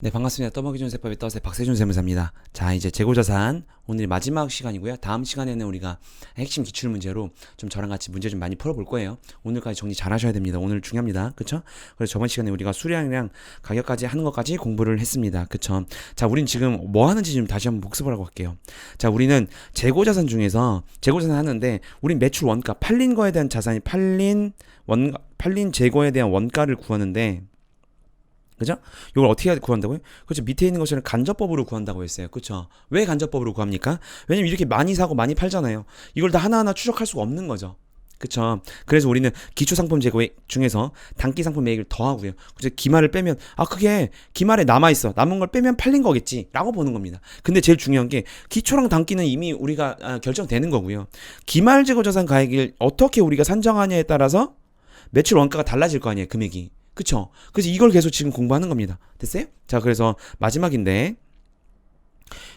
네, 반갑습니다. 떠먹이 좋은 세법의 떠세 박세준 세무사입니다. 자, 이제 재고자산 오늘 마지막 시간이고요. 다음 시간에는 우리가 핵심 기출 문제로 좀 저랑 같이 문제 좀 많이 풀어볼 거예요. 오늘까지 정리 잘 하셔야 됩니다. 오늘 중요합니다. 그쵸? 그래서 저번 시간에 우리가 수량이랑 가격까지 하는 것까지 공부를 했습니다. 그쵸? 자, 우린 지금 뭐 하는지 좀 다시 한번 복습을 하고 갈게요. 자, 우리는 재고자산 중에서 재고자산 하는데 우린 매출 원가, 팔린 거에 대한 자산이 팔린 재고에 대한 원가를 구하는데, 그죠? 이걸 어떻게 구한다고요? 그렇죠. 밑에 있는 것처럼 간접법으로 구한다고 했어요. 그렇죠? 왜 간접법으로 구합니까? 왜냐면 이렇게 많이 사고 많이 팔잖아요. 이걸 다 하나하나 추적할 수가 없는 거죠. 그쵸? 그래서 우리는 기초상품 재고 중에서 단기상품 매입을 더하고요. 그래서 기말을 빼면 그게 기말에 남아있어. 남은 걸 빼면 팔린 거겠지 라고 보는 겁니다. 근데 제일 중요한 게 기초랑 단기는 이미 우리가 결정되는 거고요. 기말 재고자산 가액을 어떻게 우리가 산정하냐에 따라서 매출 원가가 달라질 거 아니에요. 금액이. 그쵸? 그래서 이걸 계속 지금 공부하는 겁니다. 됐어요? 자, 그래서 마지막인데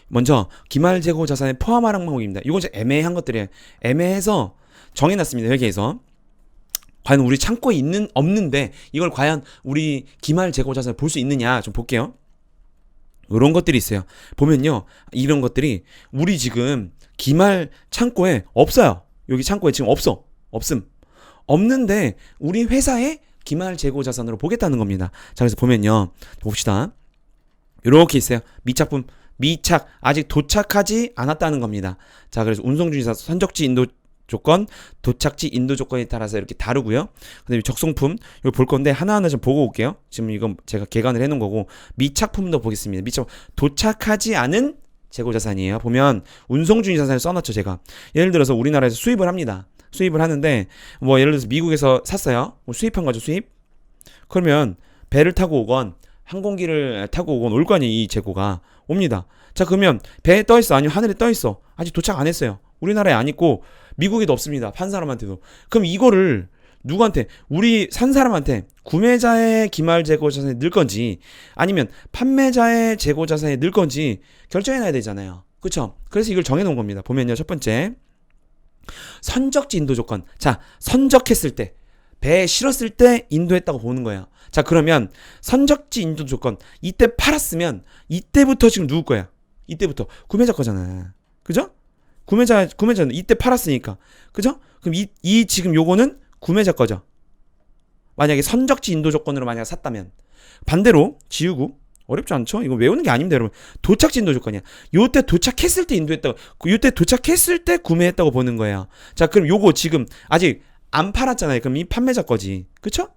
먼저 기말 재고 자산에 포함하는 항목입니다. 이건 좀 애매한 것들이에요. 애매해서 정해놨습니다. 여기에서 과연 우리 창고에 있는 없는데 이걸 과연 우리 기말 재고 자산을 볼 수 있느냐 좀 볼게요. 이런 것들이 있어요. 보면요, 이런 것들이 우리 지금 기말 창고에 없어요. 여기 창고에 지금 없음. 없는데 우리 회사에 기말 재고 자산으로 보겠다는 겁니다. 자, 그래서 보면요, 봅시다. 이렇게 있어요. 미착 아직 도착하지 않았다는 겁니다. 자, 그래서 운송중지사 선적지 인도 조건, 도착지 인도 조건에 따라서 이렇게 다르고요. 그다음에 적송품 이거 볼 건데 하나하나 좀 보고 올게요. 지금 이건 제가 개관을 해놓은 거고 미착품도 보겠습니다. 도착하지 않은 재고자산이에요. 보면 운송중지 자산을 써놨죠. 제가 예를 들어서 우리나라에서 수입을 합니다. 수입을 하는데 뭐 예를 들어서 미국에서 샀어요. 뭐 수입한 거죠. 수입. 그러면 배를 타고 오건 항공기를 타고 오건 올 거 아니에요. 이 재고가 옵니다. 자, 그러면 배에 떠 있어? 아니면 하늘에 떠 있어? 아직 도착 안 했어요. 우리나라에 안 있고 미국에도 없습니다. 판 사람한테도. 그럼 이거를 누구한테, 우리 산 사람한테 구매자의 기말 재고 자산에 넣을 건지 아니면 판매자의 재고 자산에 넣을 건지 결정해 놔야 되잖아요. 그쵸? 그래서 이걸 정해 놓은 겁니다. 보면요, 첫 번째 선적지 인도 조건. 자, 선적했을 때, 배에 실었을 때 인도했다고 보는 거예요. 자, 그러면 선적지 인도 조건, 이때 팔았으면 이때부터 지금 누구 거야? 이때부터 구매자 거잖아. 그죠? 구매자는 이때 팔았으니까. 그죠? 그럼 이 지금 요거는 구매자 거죠. 만약에 선적지 인도 조건으로 만약 샀다면. 반대로 지우고, 어렵지 않죠? 이거 외우는 게 아닙니다, 여러분. 도착지 인도 조건이야. 요때 도착했을 때 인도했다고, 요때 도착했을 때 구매했다고 보는 거예요. 자, 그럼 요거 지금 아직 안 팔았잖아요. 그럼 이 판매자 거지. 그쵸?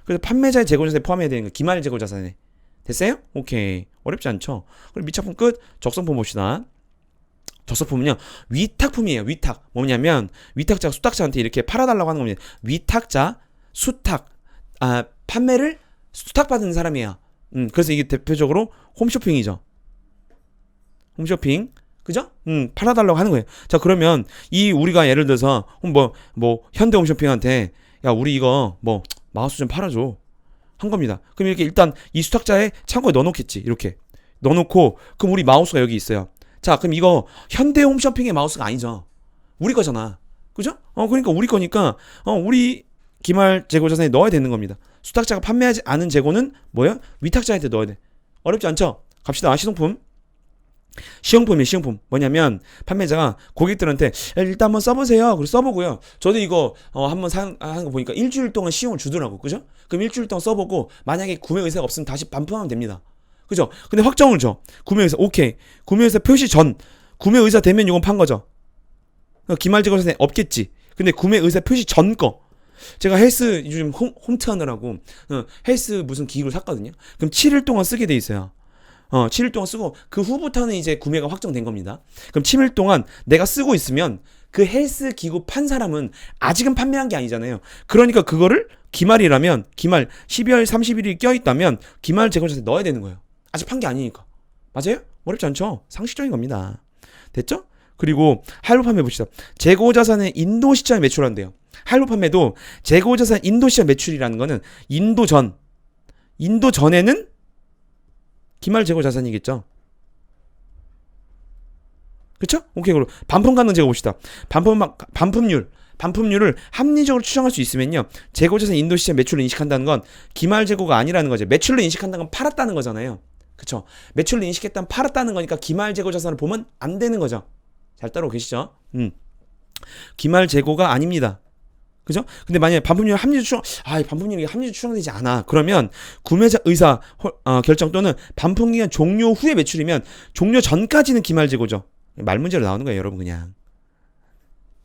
그래서 판매자의 재고자산에 포함해야 되는 거, 기말 재고자산에. 됐어요? 오케이. 어렵지 않죠? 그럼 미착품 끝. 적성품 봅시다. 적성품은요, 위탁품이에요. 위탁. 뭐냐면 위탁자가 수탁자한테 이렇게 팔아달라고 하는 겁니다. 위탁자, 수탁, 판매를 수탁받은 사람이에요. 그래서 이게 대표적으로 홈쇼핑이죠. 홈쇼핑. 그죠? 팔아달라고 하는 거예요. 자, 그러면 우리가 예를 들어서 현대 홈쇼핑한테 야, 우리 이거 마우스 좀 팔아줘 한 겁니다. 그럼 이렇게 일단 이 수탁자의 창고에 넣어놓겠지. 이렇게 넣어놓고, 그럼 우리 마우스가 여기 있어요. 자, 그럼 이거 현대 홈쇼핑의 마우스가 아니죠. 우리 거잖아. 그죠? 그러니까 우리 거니까 우리 기말 재고 자산에 넣어야 되는 겁니다. 수탁자가 판매하지 않은 재고는 뭐야? 위탁자한테 넣어야 돼. 어렵지 않죠? 갑시다. 시용품이에요. 시용품. 뭐냐면 판매자가 고객들한테 일단 한번 써보세요. 그리고 써보고요. 저도 이거 한번 하는 거 보니까 일주일 동안 시용을 주더라고. 그죠? 그럼 일주일 동안 써보고 만약에 구매 의사가 없으면 다시 반품하면 됩니다. 그죠? 근데 확정을 줘. 구매 의사 오케이. 구매 의사 표시 전. 구매 의사 되면 이건 판 거죠. 기말 재고 자산에 없겠지. 근데 구매 의사 표시 전 거. 제가 헬스 요즘 홈트 하느라고 헬스 무슨 기구를 샀거든요. 그럼 7일 동안 쓰게 돼 있어요. 7일 동안 쓰고 그 후부터는 이제 구매가 확정된 겁니다. 그럼 7일 동안 내가 쓰고 있으면 그 헬스 기구 판 사람은 아직은 판매한 게 아니잖아요. 그러니까 그거를 기말이라면 기말 12월 30일이 껴있다면 기말 재고자산에 넣어야 되는 거예요. 아직 판 게 아니니까. 맞아요? 어렵지 않죠? 상식적인 겁니다. 됐죠? 그리고 할부 판매 봅시다. 재고자산의 인도 시장에 매출한대요. 할부 판매도 재고자산 인도 시장 매출이라는 거는 인도 전에는 기말 재고자산이겠죠. 그쵸? 오케이. 그럼 반품 가능 재고 봅시다. 반품률. 반품률을 합리적으로 추정할 수 있으면요. 재고자산 인도시장 매출로 인식한다는 건 기말재고가 아니라는 거죠. 매출로 인식한다는 건 팔았다는 거잖아요. 그쵸? 매출로 인식했다면 팔았다는 거니까 기말재고자산을 보면 안 되는 거죠. 잘 따라오고 계시죠? 기말재고가 아닙니다. 그죠? 근데 만약에 반품률 합리적 추정, 반품률이 합리적 추정되지 않아. 그러면 구매자 의사 결정 또는 반품기간 종료 후에 매출이면 종료 전까지는 기말재고죠. 말 문제로 나오는 거예요, 여러분 그냥.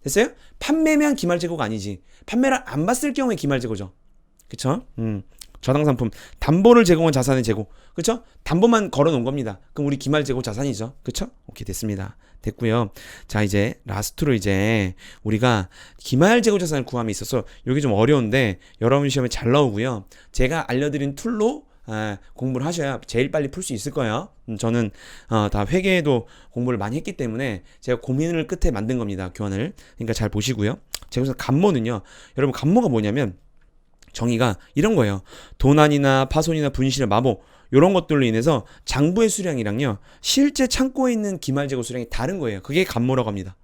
됐어요? 판매면 기말재고가 아니지. 판매를 안 봤을 경우에 기말재고죠. 그쵸? 저당상품 담보를 제공한 자산의 재고. 그쵸? 담보만 걸어놓은 겁니다. 그럼 우리 기말재고 자산이죠. 그쵸? 오케이, 됐습니다. 됐고요. 자, 이제 라스트로 이제 우리가 기말재고 자산을 구함에 있어서 이게 좀 어려운데 여러분 시험에 잘 나오고요. 제가 알려드린 툴로 공부를 하셔야 제일 빨리 풀 수 있을 거예요. 저는 다 회계에도 공부를 많이 했기 때문에 제가 고민을 끝에 만든 겁니다. 교환을. 그러니까 잘 보시고요. 제가 감모는요. 여러분 감모가 뭐냐면 정의가 이런 거예요. 도난이나 파손이나 분실의 마모 이런 것들로 인해서 장부의 수량이랑요. 실제 창고에 있는 기말재고 수량이 다른 거예요. 그게 감모라고 합니다.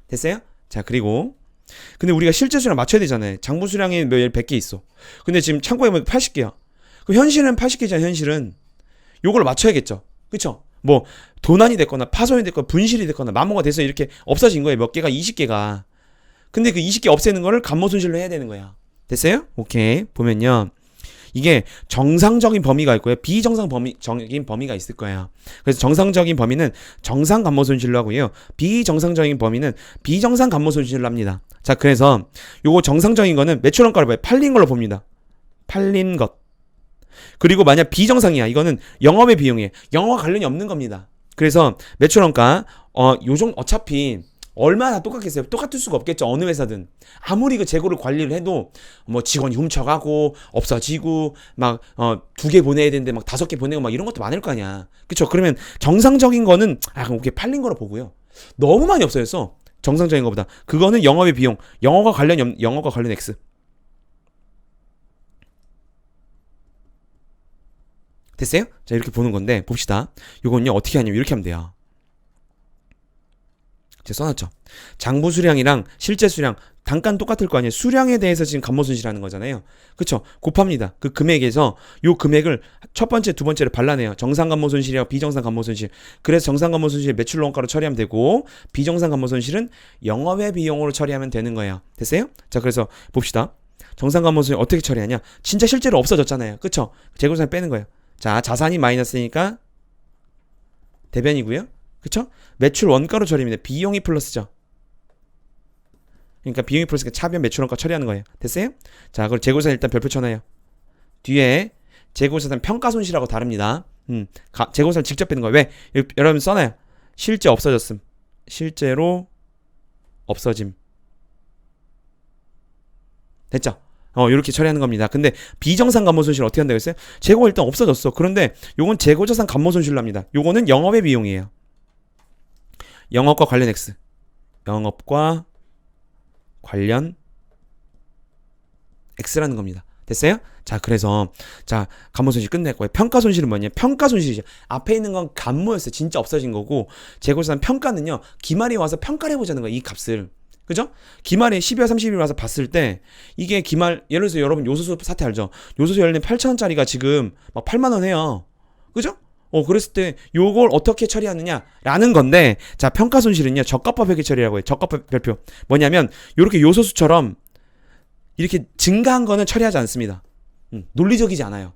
됐어요? 자, 그리고 근데 우리가 실제 수량 맞춰야 되잖아요. 장부 수량이 100개 있어. 근데 지금 창고에 80개야. 그럼 현실은 80개잖아요. 현실은. 요걸 맞춰야겠죠. 그쵸? 뭐 도난이 됐거나 파손이 됐거나 분실이 됐거나 마모가 돼서 이렇게 없어진 거예요. 몇 개가 20개가. 근데 그 20개 없애는 거를 감모 손실로 해야 되는 거야. 됐어요? 오케이. 보면요. 이게 정상적인 범위가 있고요. 비정상적인 범위가 있을 거예요. 그래서 정상적인 범위는 정상 감모 손실로 하고요. 비정상적인 범위는 비정상 감모 손실로 합니다. 자, 그래서 요거 정상적인 거는 매출원가를 봐요. 팔린 걸로 봅니다. 팔린 것. 그리고 만약 비정상이야. 이거는 영업의 비용이에요. 영업과 관련이 없는 겁니다. 그래서 매출원가 어차피 얼마나 똑같겠어요? 똑같을 수가 없겠죠. 어느 회사든. 아무리 그 재고를 관리를 해도 뭐 직원이 훔쳐가고 없어지고 막 2개 보내야 되는데 막 5개 보내고 막 이런 것도 많을 거 아니야. 그쵸? 그러면 정상적인 거는 그럼 이게 팔린 거로 보고요. 너무 많이 없어졌어. 정상적인 거보다. 그거는 영업의 비용. 영업과 관련 X. 됐어요? 자, 이렇게 보는 건데 봅시다. 요건요 어떻게 하냐면 이렇게 하면 돼요. 제가 써놨죠. 장부 수량이랑 실제 수량 단가는 똑같을 거 아니에요. 수량에 대해서 지금 감모손실하는 거잖아요. 그쵸? 곱합니다. 그 금액에서 요 금액을 첫 번째, 두 번째를 발라내요. 정상 감모손실이랑 비정상 감모손실. 그래서 정상 감모손실 매출로 원가로 처리하면 되고 비정상 감모손실은 영업의 비용으로 처리하면 되는 거예요. 됐어요? 자, 그래서 봅시다. 정상 감모손실 어떻게 처리하냐? 진짜 실제로 없어졌잖아요. 그쵸? 재고자산 빼는 거예요. 자, 자산이 마이너스니까 대변이고요. 그쵸? 매출 원가로 처리입니다. 비용이 플러스죠. 그러니까 비용이 플러스니까 차변 매출 원가 처리하는 거예요. 됐어요? 자, 그럼 재고자산 일단 별표 쳐놔요. 뒤에 재고자산 평가손실하고 다릅니다. 재고자산 직접 빼는 거예요. 왜? 여러분 써놔요. 실제 없어졌음. 실제로 없어짐. 됐죠? 이렇게 처리하는 겁니다. 근데 비정상 감모손실 어떻게 한다고 했어요? 재고가 일단 없어졌어. 그런데 요건 재고자산 감모손실로 합니다. 요거는 영업의 비용이에요. 영업과 관련 X. 영업과 관련 X라는 겁니다. 됐어요? 자, 그래서 자, 감모손실 끝낼 거예요. 평가손실은 뭐냐? 평가손실이죠. 앞에 있는 건 감모였어요. 진짜 없어진 거고 재고자산 평가는요. 기말이 와서 평가를 해보자는 거예요. 이 값을. 그죠? 기말에 12월 30일 와서 봤을 때 이게 기말 예를 들어서 여러분 요소수 사태 알죠? 요소수 열린 8,000원짜리가 지금 막 8만 원 해요. 그죠? 그랬을 때 요걸 어떻게 처리하느냐라는 건데 자, 평가 손실은요. 저가법 회계 처리라고 해요. 저가법 별표. 뭐냐면 요렇게 요소수처럼 이렇게 증가한 거는 처리하지 않습니다. 논리적이지 않아요.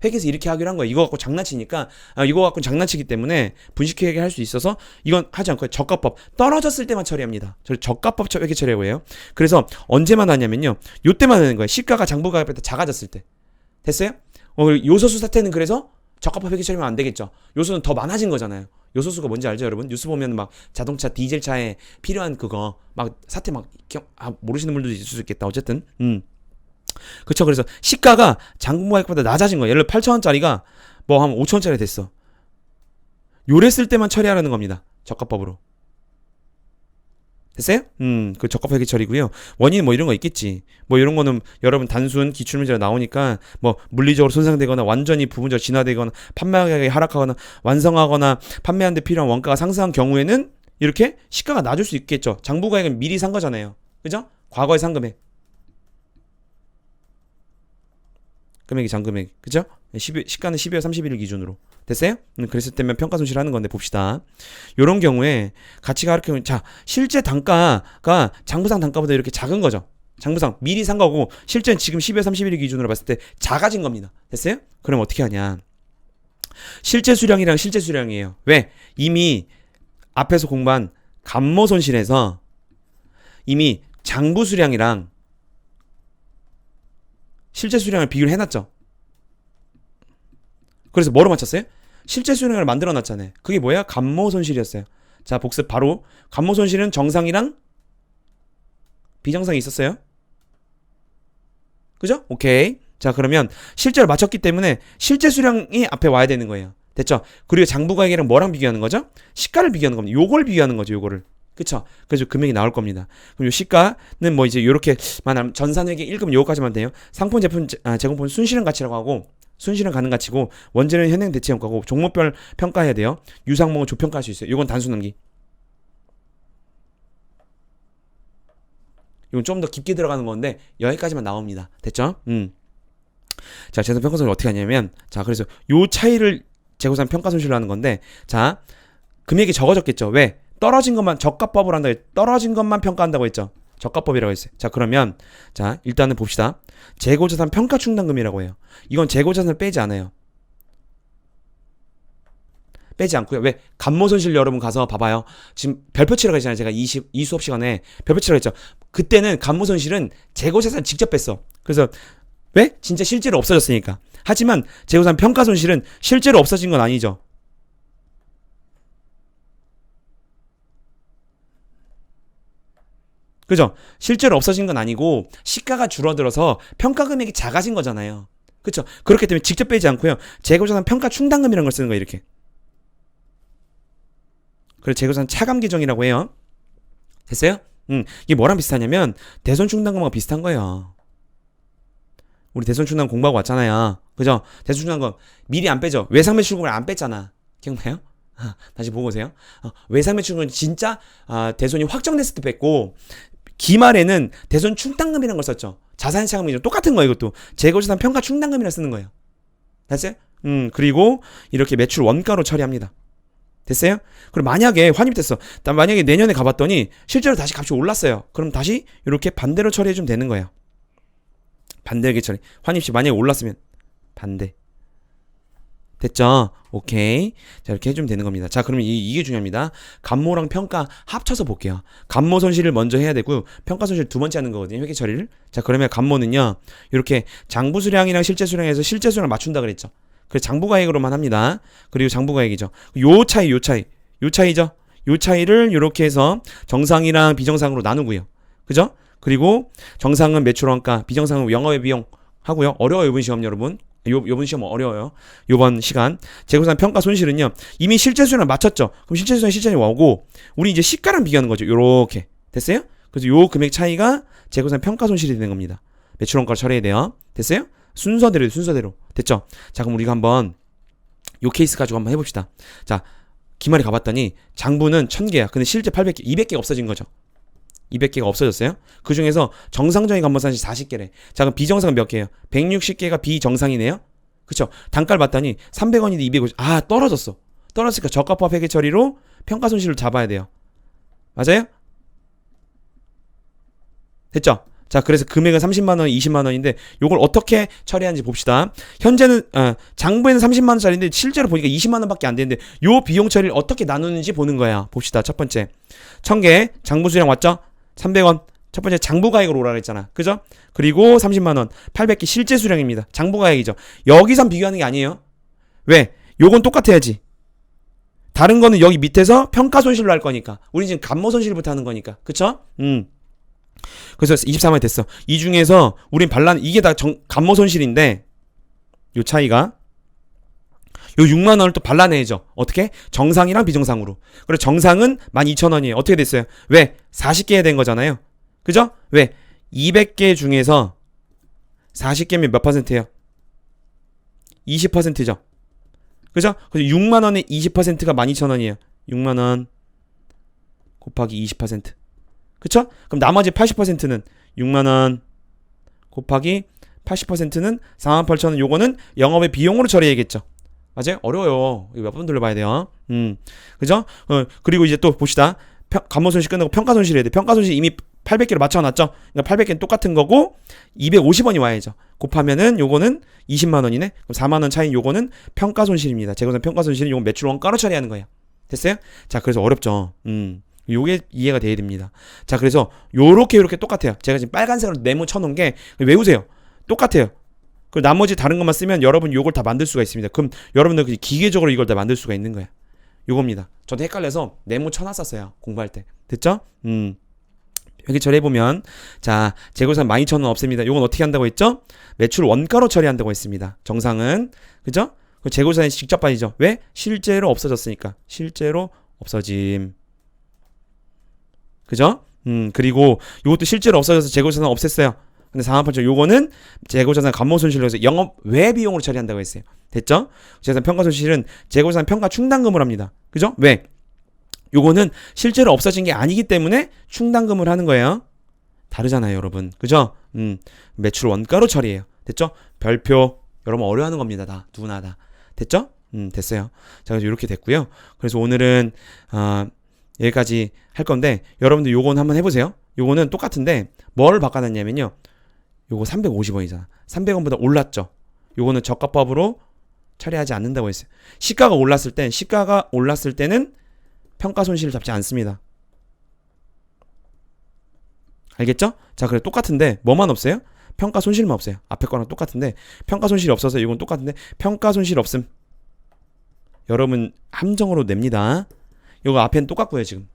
회계에서 이렇게 하기로 한 거예요. 이거 갖고 장난치니까 이거 갖고 장난치기 때문에 분식 회계 할 수 있어서 이건 하지 않고요. 저가법 떨어졌을 때만 처리합니다. 저가법 회계 처리라고 해요. 그래서 언제만 하냐면요. 요때만 하는 거예요. 시가가 장부가격보다 작아졌을 때. 됐어요? 요소수 사태는 그래서 저가법 회계 처리면 안 되겠죠. 요소는 더 많아진 거잖아요. 요소수가 뭔지 알죠, 여러분? 뉴스 보면 막 자동차 디젤차에 필요한 그거 막 사태 막 모르시는 분들도 있을 수 있겠다. 어쨌든 그쵸. 그래서 시가가 장부가격보다 낮아진 거예요. 예를 들어 8,000원짜리가 뭐 한 5,000원짜리 됐어. 요랬을 때만 처리하라는 겁니다. 저가법으로. 됐어요? 그 적합 회계 처리고요. 원인 뭐 이런 거 있겠지. 뭐 이런 거는 여러분 단순 기출문제가 나오니까 뭐 물리적으로 손상되거나 완전히 부분적으로 진화되거나 판매 가격이 하락하거나 완성하거나 판매하는 데 필요한 원가가 상승한 경우에는 이렇게 시가가 낮을 수 있겠죠. 장부 가격은 미리 산 거잖아요. 그죠? 과거의 상금액. 금액이 잔금액. 그죠? 시가는 12월 31일 기준으로. 됐어요? 그랬을 때면 평가 손실 하는 건데 봅시다. 요런 경우에 가치가 이렇게, 자, 실제 단가가 장부상 단가보다 이렇게 작은 거죠. 장부상 미리 산 거고 실제는 지금 12월 31일 기준으로 봤을 때 작아진 겁니다. 됐어요? 그럼 어떻게 하냐? 실제 수량이랑 실제 수량이에요. 왜? 이미 앞에서 공부한 감모 손실에서 이미 장부 수량이랑 실제 수량을 비교를 해놨죠. 그래서 뭐로 맞췄어요? 실제 수량을 만들어 놨잖아요. 그게 뭐야? 감모 손실이었어요. 자, 복습 바로. 감모 손실은 정상이랑 비정상이 있었어요. 그죠? 오케이. 자, 그러면 실제로 맞췄기 때문에 실제 수량이 앞에 와야 되는 거예요. 됐죠? 그리고 장부가액이랑 뭐랑 비교하는 거죠? 시가를 비교하는 겁니다. 요걸 비교하는 거죠, 요거를. 그쵸? 그래서 금액이 나올 겁니다. 그럼 요 시가는 뭐 이제 요렇게 말하면 전산회계 1급 요거까지만 돼요. 상품 제품 제공품 순실현 가치라고 하고 순실현 가능 가치고 원재료는 현행 대체 평가고 종목별 평가해야 돼요. 유상목은 조평가할 수 있어요. 요건 단수 넘기. 이건 좀 더 깊게 들어가는 건데 여기까지만 나옵니다. 됐죠? 자, 재산 평가 손실 어떻게 하냐면 자, 그래서 요 차이를 재고산 평가 손실로 하는 건데 자, 금액이 적어졌겠죠. 왜? 떨어진 것만 저가법을 한다고 했죠. 떨어진 것만 평가한다고 했죠. 저가법이라고 했어요. 자, 그러면 자, 일단은 봅시다. 재고자산 평가 충당금이라고 해요. 이건 재고자산을 빼지 않아요. 빼지 않고요. 왜? 감모손실 여러분 가서 봐봐요. 지금 별표 치라고 했잖아요. 제가 이 수업 시간에 별표 치라고 했죠. 그때는 감모손실은 재고자산 직접 뺐어. 그래서 왜? 진짜 실제로 없어졌으니까. 하지만 재고자산 평가손실은 실제로 없어진 건 아니죠. 그죠? 실제로 없어진 건 아니고 시가가 줄어들어서 평가 금액이 작아진 거잖아요. 그렇죠? 그렇기 때문에 직접 빼지 않고요. 재고자산 평가 충당금이라는 걸 쓰는 거예요. 이렇게. 그래서 재고자산 차감 계정이라고 해요. 됐어요? 이게 뭐랑 비슷하냐면 대손 충당금하고 비슷한 거예요. 우리 대손 충당금 공부하고 왔잖아요. 그죠? 대손 충당금 미리 안 빼죠. 외상 매출금을 안 뺐잖아. 기억나요? 다시 보고 오세요. 외상 매출금은 진짜 대손이 확정됐을 때 뺐고 기말에는 대손 충당금이라는 걸 썼죠. 자산 차감이죠. 똑같은 거예요. 이것도 재고자산 평가 충당금이라 쓰는 거예요. 됐어요? 그리고 이렇게 매출 원가로 처리합니다. 됐어요? 그럼 만약에 환입됐어. 만약에 내년에 가봤더니 실제로 다시 값이 올랐어요. 그럼 다시 이렇게 반대로 처리해주면 되는 거예요. 반대하게 처리. 환입시 만약에 올랐으면 반대. 됐죠? 오케이. 자, 이렇게 해주면 되는 겁니다. 자, 그러면 이게 중요합니다. 감모랑 평가 합쳐서 볼게요. 감모 손실을 먼저 해야 되고 평가 손실 두 번째 하는 거거든요. 회계 처리를. 자, 그러면 감모는요. 이렇게 장부 수량이랑 실제 수량에서 실제 수량을 맞춘다 그랬죠. 그래서 장부가액으로만 합니다. 그리고 장부가액이죠. 요 차이죠. 요 차이를 이렇게 해서 정상이랑 비정상으로 나누고요. 그죠? 그리고 정상은 매출원가, 비정상은 영업외 비용 하고요. 어려워요, 이번 시험 여러분. 요번 시험 어려워요. 요번 시간. 재고자산 평가 손실은요. 이미 실제 수량을 맞췄죠. 그럼 실제 수량 실제이 오고 우리 이제 시가랑 비교하는 거죠. 요렇게. 됐어요? 그래서 요 금액 차이가 재고자산 평가 손실이 되는 겁니다. 매출원가를 처리해야 돼요. 됐어요? 순서대로. 됐죠? 자, 그럼 우리가 한번 요 케이스 가지고 한번 해봅시다. 자, 기말에 가봤더니 장부는 1000개야. 근데 실제 800개, 200개가 없어진 거죠. 200개가 없어졌어요. 그 중에서 정상적인 감모산이 40개래. 자, 그럼 비정상은 몇 개예요? 160개가 비정상이네요. 그쵸? 단가를 봤더니 300원인데 250. 떨어졌어. 떨어졌으니까 저가법 회계 처리로 평가 손실을 잡아야 돼요. 맞아요? 됐죠? 자, 그래서 금액은 30만원, 20만원인데 요걸 어떻게 처리하는지 봅시다. 현재는 장부에는 30만원짜리인데 실제로 보니까 20만원밖에 안 되는데 요 비용 처리를 어떻게 나누는지 보는 거야. 봅시다. 첫 번째 1000개 장부 수량 왔죠? 300원. 첫 번째 장부가액으로 오라 그랬잖아. 그죠? 그리고 30만원 800개 실제 수량입니다. 장부가액이죠. 여기선 비교하는 게 아니에요. 왜? 요건 똑같아야지. 다른 거는 여기 밑에서 평가 손실로 할 거니까. 우리 지금 감모 손실부터 하는 거니까. 그쵸? 그래서 24만원이 됐어. 이 중에서 우린 이게 다 감모 손실인데 요 차이가 요 6만원을 또 발라내죠. 어떻게? 정상이랑 비정상으로. 그리고 정상은 12,000원이에요. 어떻게 됐어요? 왜? 40개 된 거잖아요. 그죠? 왜? 200개 중에서 40개면 몇 퍼센트예요? 20%죠. 그죠? 그래서 6만원의 20%가 12,000원이에요. 6만원 곱하기 20%. 그쵸? 그럼 나머지 80%는 6만원 곱하기 80%는 48,000원. 요거는 영업의 비용으로 처리해야겠죠. 맞아요? 어려워요. 이거 몇 번 돌려봐야 돼요. 그죠? 그리고 이제 또 봅시다. 감모손실 끝나고 평가손실 해야 돼. 평가손실 이미 800개로 맞춰놨죠? 그러니까 800개는 똑같은 거고 250원이 와야죠. 곱하면은 요거는 20만원이네? 그럼 4만원 차이인 요거는 평가손실입니다. 재고산 평가손실은 요건 매출 원가로 처리하는 거예요. 됐어요? 자, 그래서 어렵죠. 요게 이해가 돼야 됩니다. 자, 그래서 요렇게 똑같아요. 제가 지금 빨간색으로 네모 쳐놓은 게 외우세요. 똑같아요. 그 나머지 다른 것만 쓰면 여러분 요걸 다 만들 수가 있습니다. 그럼 여러분들 기계적으로 이걸 다 만들 수가 있는 거야. 요겁니다. 저도 헷갈려서 네모 쳐놨었어요. 공부할 때. 됐죠? 여기 처리해보면, 자, 재고산 12,000원 없습니다. 요건 어떻게 한다고 했죠? 매출 원가로 처리한다고 했습니다. 정상은. 그죠? 재고산이 직접 빠지죠. 왜? 실제로 없어졌으니까. 실제로 없어짐. 그죠? 그리고 요것도 실제로 없어져서 재고자산 없앴어요. 근데 48,000원 요거는 재고자산 감모손실로 해서 영업 외 비용으로 처리한다고 했어요. 됐죠? 재고자산 평가손실은 재고자산 평가 충당금을 합니다. 그죠? 왜? 요거는 실제로 없어진 게 아니기 때문에 충당금을 하는 거예요. 다르잖아요, 여러분. 그죠? 매출 원가로 처리해요. 됐죠? 별표. 여러분 어려워하는 겁니다. 다. 누구나 다. 됐죠? 됐어요. 자, 그래서 이렇게 됐고요. 그래서 오늘은 여기까지 할 건데 여러분들 요건 한번 해보세요. 요거는 똑같은데 뭘 바꿔놨냐면요. 요거 350원이잖아. 300원보다 올랐죠. 요거는 저가법으로 처리하지 않는다고 했어요. 시가가 올랐을 때는 평가 손실을 잡지 않습니다. 알겠죠? 자, 그래 똑같은데 뭐만 없어요? 평가 손실만 없어요. 앞에 거랑 똑같은데 평가 손실이 없어서 이건 똑같은데 평가 손실 없음. 여러분 함정으로 냅니다. 요거 앞에는 똑같고요, 지금.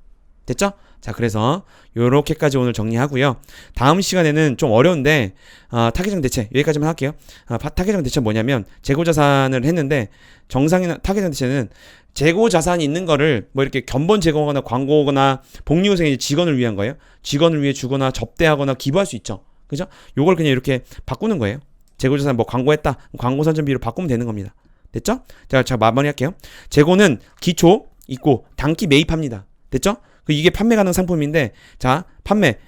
됐죠? 자, 그래서 요렇게까지 오늘 정리하고요. 다음 시간에는 좀 어려운데 타겟형 대체 여기까지만 할게요. 타겟형 대체는 뭐냐면 재고자산을 했는데 정상이나 타겟형 대체는 재고자산이 있는 거를 뭐 이렇게 견본 제공하거나 광고거나 복리후생의 직원을 위한 거예요. 직원을 위해 주거나 접대하거나 기부할 수 있죠. 그죠? 요걸 그냥 이렇게 바꾸는 거예요. 재고자산 뭐 광고했다. 광고 선전비로 바꾸면 되는 겁니다. 됐죠? 자, 마무리할게요. 재고는 기초 있고 단기 매입합니다. 됐죠? 이게 판매 가능 상품인데, 자,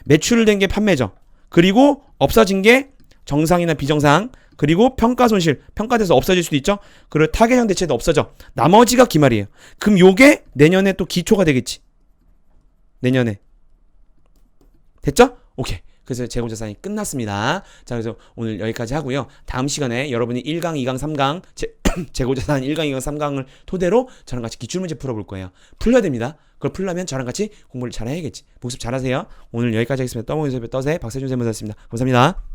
매출된 게 판매죠. 그리고 없어진 게 정상이나 비정상, 그리고 평가 손실, 평가돼서 없어질 수도 있죠. 그리고 타겟형 대체도 없어져. 나머지가 기말이에요. 그럼 요게 내년에 또 기초가 되겠지. 내년에. 됐죠? 오케이. 그래서 재고자산이 끝났습니다. 자, 그래서 오늘 여기까지 하고요. 다음 시간에 여러분이 1강, 2강, 3강, 재고자산 1강, 2강, 3강을 토대로 저랑 같이 기출문제 풀어볼 거예요. 풀려야 됩니다. 그걸 풀려면 저랑 같이 공부를 잘 해야겠지. 복습 잘하세요. 오늘 여기까지 하겠습니다. 떠먹이 수업의 떠세 박세준 쌤이었습니다. 감사합니다.